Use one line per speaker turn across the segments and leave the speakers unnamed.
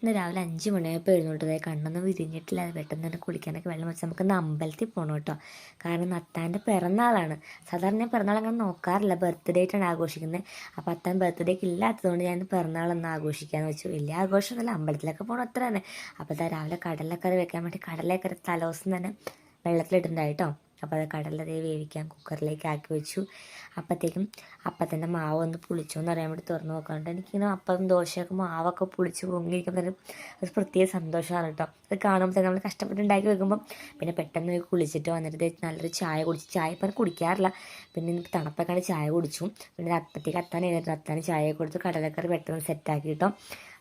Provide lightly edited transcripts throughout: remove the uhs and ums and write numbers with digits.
ഇന്ന് രാവിലെ 5 മണിയായപ്പോൾ എഴുന്നേറ്റത് കണ്ണൊന്നും വിരിഞ്ഞിട്ടില്ല. അത് പെട്ടെന്ന് തന്നെ കുളിക്കാനൊക്കെ വെള്ളം വെച്ച് നമുക്കിന്ന് അമ്പലത്തിൽ പോകണം കേട്ടോ. കാരണം അത്താൻ്റെ പിറന്നാളാണ്. സാധാരണ ഞാൻ പിറന്നാൾ അങ്ങനെ നോക്കാറില്ല, ബർത്ത്ഡേ ആയിട്ടാണ് ആഘോഷിക്കുന്നത്. അപ്പോൾ അത്താൻ ബർത്ത്ഡേക്ക് ഇല്ലാത്തതുകൊണ്ട് ഞാൻ പിറന്നാളൊന്ന് ആഘോഷിക്കാമെന്ന് വെച്ചു. വലിയ ആഘോഷമൊന്നുമില്ല, അമ്പലത്തിലൊക്കെ പോകണം അത്ര തന്നെ. അപ്പോൾ അതാ രാവിലെ കടലക്കറി വെക്കാൻ വേണ്ടി കടലക്കറി തലേദിവസം തന്നെ വെള്ളത്തിലിട്ടുണ്ടായിട്ടോ. അപ്പോൾ അത് കടലതേ വേവിക്കാൻ കുക്കറിലേക്ക് ആക്കി വെച്ചു. അപ്പോഴത്തേക്കും അപ്പത്തിൻ്റെ മാവ് ഒന്ന് പുളിച്ചോന്ന് അറിയാൻ വേണ്ടി തുറന്ന് നോക്കാറുണ്ട്. എനിക്കിങ്ങനെ അപ്പം ദോശയൊക്കെ മാവൊക്കെ പുളിച്ച് പൊങ്ങിയിരിക്കുമ്പോൾ ഒരു പ്രത്യേക സന്തോഷമാണ് കേട്ടോ. അത് കാണുമ്പോൾ നമ്മൾ കഷ്ടപ്പെട്ട് ഉണ്ടാക്കി വെക്കുമ്പം പിന്നെ പെട്ടെന്ന് കുളിച്ചിട്ട് വന്നിട്ട് നല്ലൊരു ചായ കുടിച്ച്, ചായ ഇപ്പം കുടിക്കാറില്ല, പിന്നെ തണുപ്പൊക്കെയാണ് ചായ കുടിച്ചു. പിന്നെ അപ്പത്തേക്ക് അത്താൻ എഴുന്നേറ്റ് അത്താൻ ചായ കൊടുത്ത് കടലക്കറി പെട്ടെന്ന് സെറ്റാക്കി കേട്ടോ.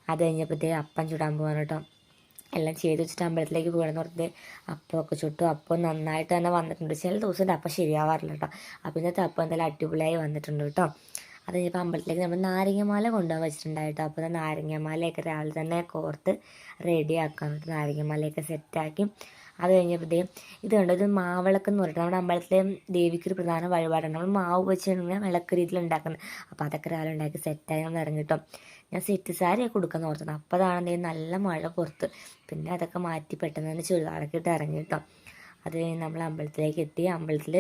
അത് കഴിഞ്ഞപ്പോഴത്തേക്ക് അപ്പം ചുടാൻ പോകാൻ കേട്ടോ. എല്ലാം ചെയ്ത് വെച്ചിട്ട് അമ്പലത്തിലേക്ക് പോകണമെന്ന് പറഞ്ഞിട്ട് അപ്പമൊക്കെ ചുട്ടു. അപ്പം നന്നായിട്ട് തന്നെ വന്നിട്ടുണ്ട്. ചില ദിവസം അപ്പം ശരിയാവാറില്ല കേട്ടോ. അപ്പം ഇന്നത്തെ അപ്പം എന്തായാലും അടിപൊളിയായി വന്നിട്ടുണ്ട് കേട്ടോ. അത് കഴിഞ്ഞപ്പോൾ അമ്പലത്തിലേക്ക് നമ്മൾ നാരങ്ങമാല കൊണ്ടുപോകാൻ വെച്ചിട്ടുണ്ടായിട്ടോ. അപ്പോൾ നാരങ്ങമാലയൊക്കെ രാവിലെ തന്നെ കോർത്ത് റെഡിയാക്കാൻ വേണ്ടി നാരങ്ങമാലയൊക്കെ സെറ്റാക്കി. അത് കഴിഞ്ഞപ്പോഴത്തേക്കും ഇത് കണ്ടോ, ഇത് മാവിളക്ക് എന്ന് പറഞ്ഞിട്ട് നമ്മുടെ അമ്പലത്തിലെ ദേവിക്കൊരു പ്രധാന വഴിപാടാണ്. നമ്മൾ മാവ് വെച്ച് കഴിഞ്ഞാൽ വിളക്ക് രീതിയിൽ ഉണ്ടാക്കുന്നത്. അപ്പോൾ അതൊക്കെ രാവിലെ ഉണ്ടാക്കി സെറ്റായി നമ്മൾ ഇറങ്ങിട്ടോ. ഞാൻ സെറ്റ് സാരിയൊക്കെ കൊടുക്കാമെന്ന് ഓർത്തത്. അപ്പോൾ അതാണെന്തെങ്കിലും നല്ല മഴ പുറത്ത്. പിന്നെ അതൊക്കെ മാറ്റി പെട്ടെന്ന് തന്നെ ചുരിദാറൊക്കെ ഇട്ട് ഇറങ്ങി കേട്ടോ. അത് കഴിഞ്ഞ് നമ്മൾ അമ്പലത്തിലേക്ക് എത്തി. അമ്പലത്തിൽ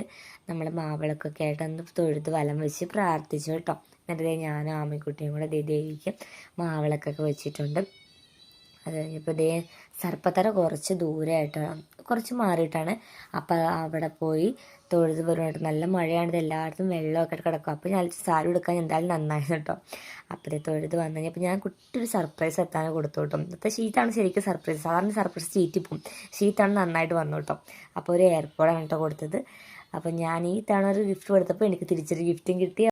നമ്മൾ മാവിളക്കൊക്കെ ആയിട്ടൊന്ന് തൊഴുത് വലം വെച്ച് പ്രാർത്ഥിച്ചു കേട്ടോ. എന്നിട്ട് ഞാനും ആമിക്കുട്ടിയും കൂടെ ദേവിക്ക് മാവിളക്കൊക്കെ വെച്ചിട്ടുണ്ട്. അത് കഴിഞ്ഞപ്പോൾ സർപ്പത്തറ കുറച്ച് ദൂരമായിട്ടാണ്, കുറച്ച് മാറിയിട്ടാണ്. അപ്പോൾ അവിടെ പോയി തൊഴുത് വരുവായിട്ട് നല്ല മഴയാണ്, എല്ലായിടത്തും വെള്ളമൊക്കെ കിടക്കും. അപ്പോൾ ഞാൻ സാരി എടുക്കാൻ എന്തായാലും നന്നായിരുന്നു കേട്ടോ. അപ്പോൾ തൊഴുത് വന്നു കഴിഞ്ഞപ്പോൾ ഞാൻ കുട്ടിയൊരു സർപ്രൈസ് എത്താൻ കൊടുത്തു കേട്ടോ. ഇന്നത്തെ ഷീറ്റാണ് ശരിക്കും സർപ്രൈസ്. സാധാരണ സർപ്രൈസ് ചീറ്റി പോകും, ഷീറ്റാണ് നന്നായിട്ട് വന്നു കേട്ടോ. അപ്പോൾ ഒരു എയർപോർട്ടാണ് കേട്ടോ കൊടുത്തത്. അപ്പോൾ ഞാൻ ഈ തവണ ഒരു ഗിഫ്റ്റ് കൊടുത്തപ്പോൾ എനിക്ക് തിരിച്ചൊരു ഗിഫ്റ്റും കിട്ടി.